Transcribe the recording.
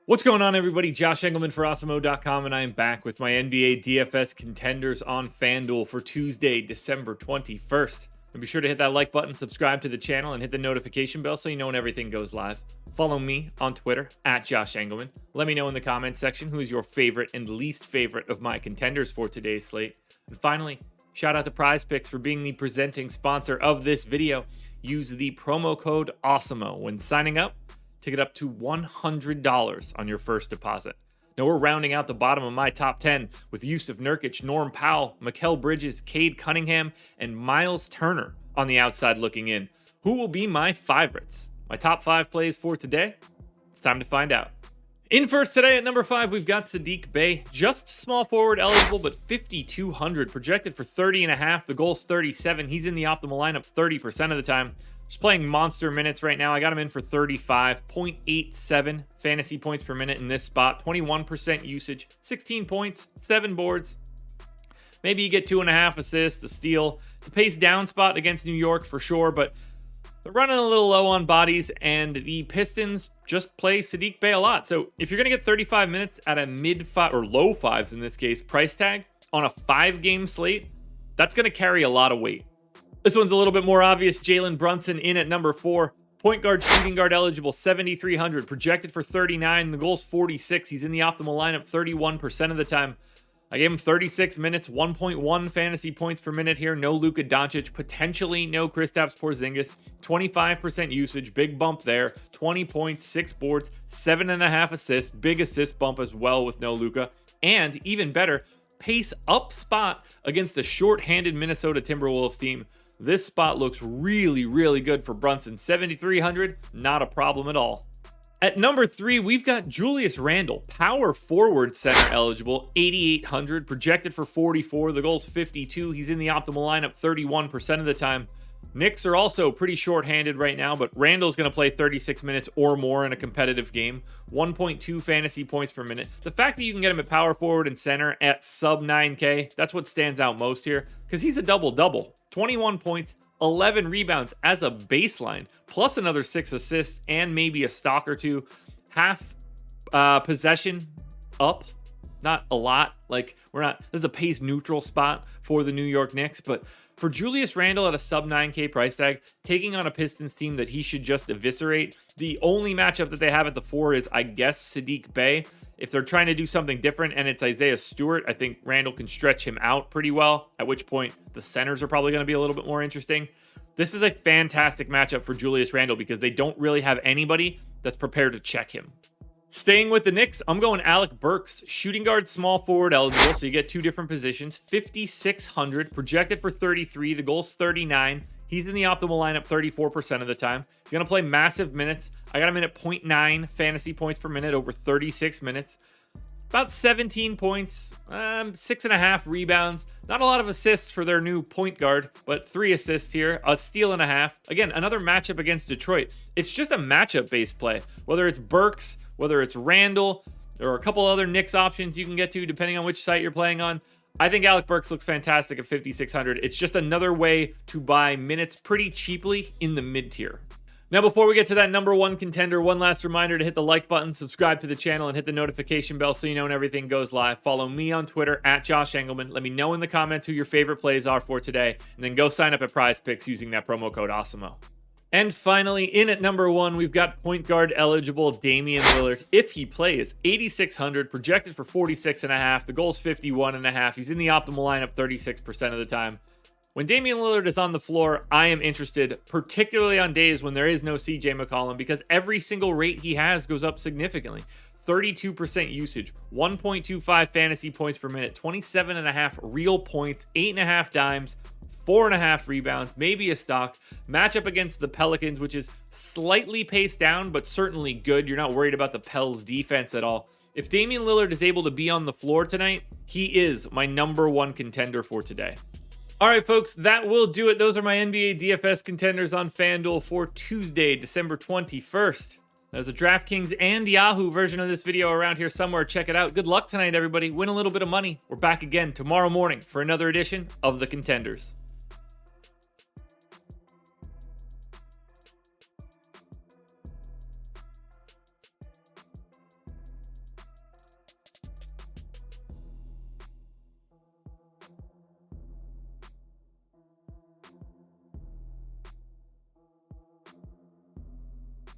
What's going on, everybody? Josh Engleman for Awesemo.com, and I am back with my NBA DFS contenders on FanDuel for Tuesday, December 21st. And be sure to hit that like button, subscribe to the channel, and hit the notification bell so you know when everything goes live. Follow me on Twitter, @Josh Engleman. Let me know in the comments section who is your favorite and least favorite of my contenders for today's slate. And finally, shout out to PrizePicks for being the presenting sponsor of this video. Use the promo code Awesemo when signing up to get up to $100 on your first deposit. Now we're rounding out the bottom of my top 10 with Jusuf Nurkic, Norm Powell, Mikal Bridges, Cade Cunningham, and Miles Turner on the outside looking in. Who will be my favorites? My top 5 plays for today? It's time to find out. In first today at number 5, we've got Saddiq Bey, just small forward eligible, but 5,200, projected for 30.5. The goal's 37. He's in the optimal lineup 30% of the time. Just playing monster minutes right now. I got him in for 35.87 fantasy points per minute in this spot. 21% usage, 16 points, 7 boards. Maybe you get 2.5 assists, a steal. It's a pace down spot against New York for sure, but they're running a little low on bodies, and the Pistons just play Saddiq Bey a lot. So if you're going to get 35 minutes at a mid-5 or low 5s in this case price tag on a 5-game slate, that's going to carry a lot of weight. This one's a little bit more obvious. Jalen Brunson in at number 4. Point guard, shooting guard eligible, 7,300. Projected for 39. The goal's 46. He's in the optimal lineup 31% of the time. I gave him 36 minutes, 1.1 fantasy points per minute here. No Luka Doncic, potentially no Kristaps Porzingis. 25% usage, big bump there. 20 points, 6 boards, 7.5 assists. Big assist bump as well with no Luka. And even better, pace up spot against a short-handed Minnesota Timberwolves team. This spot looks really, really good for Brunson. 7,300, not a problem at all. At number 3, we've got Julius Randle, power forward center eligible, 8,800, projected for 44. The goal's 52. He's in the optimal lineup 31% of the time. Knicks are also pretty short-handed right now, but Randle's going to play 36 minutes or more in a competitive game. 1.2 fantasy points per minute. The fact that you can get him at power forward and center at sub 9K, that's what stands out most here, because he's a double-double. 21 points, 11 rebounds as a baseline, plus another 6 assists and maybe a stock or two. Half possession up. Not a lot. This is a pace neutral spot for the New York Knicks, but for Julius Randle at a sub 9K price tag, taking on a Pistons team that he should just eviscerate, the only matchup that they have at the 4 is, I guess, Saddiq Bey. If they're trying to do something different and it's Isaiah Stewart, I think Randle can stretch him out pretty well, at which point the centers are probably going to be a little bit more interesting. This is a fantastic matchup for Julius Randle because they don't really have anybody that's prepared to check him. Staying with the Knicks, I'm going Alec Burks, shooting guard, small forward eligible, so you get 2 different positions. 5,600, projected for 33. The goal's 39. He's in the optimal lineup 34% of the time. He's going to play massive minutes. I got him in at 0.9 fantasy points per minute over 36 minutes. About 17 points, 6.5 rebounds. Not a lot of assists for their new point guard, but 3 assists here, a steal and a half. Again, another matchup against Detroit. It's just a matchup-based play. Whether it's Burks, whether it's Randle, there are a couple other Knicks options you can get to depending on which site you're playing on. I think Alec Burks looks fantastic at 5,600. It's just another way to buy minutes pretty cheaply in the mid-tier. Now, before we get to that number 1 contender, one last reminder to hit the like button, subscribe to the channel, and hit the notification bell so you know when everything goes live. Follow me on Twitter, @Josh Engleman. Let me know in the comments who your favorite plays are for today, and then go sign up at PrizePicks using that promo code Awesemo. And finally, in at number 1, we've got point guard eligible Damian Lillard. If he plays, 8,600, projected for 46.5. The goal's 51.5. He's in the optimal lineup 36% of the time. When Damian Lillard is on the floor, I am interested, particularly on days when there is no CJ McCollum, because every single rate he has goes up significantly. 32% usage, 1.25 fantasy points per minute, 27.5 real points, 8.5 dimes, 4.5 rebounds, maybe a stock. Matchup against the Pelicans, which is slightly paced down, but certainly good. You're not worried about the Pels defense at all. If Damian Lillard is able to be on the floor tonight, he is my number 1 contender for today. All right, folks, that will do it. Those are my NBA DFS contenders on FanDuel for Tuesday, December 21st. There's a DraftKings and Yahoo version of this video around here somewhere. Check it out. Good luck tonight, everybody. Win a little bit of money. We're back again tomorrow morning for another edition of the Contenders.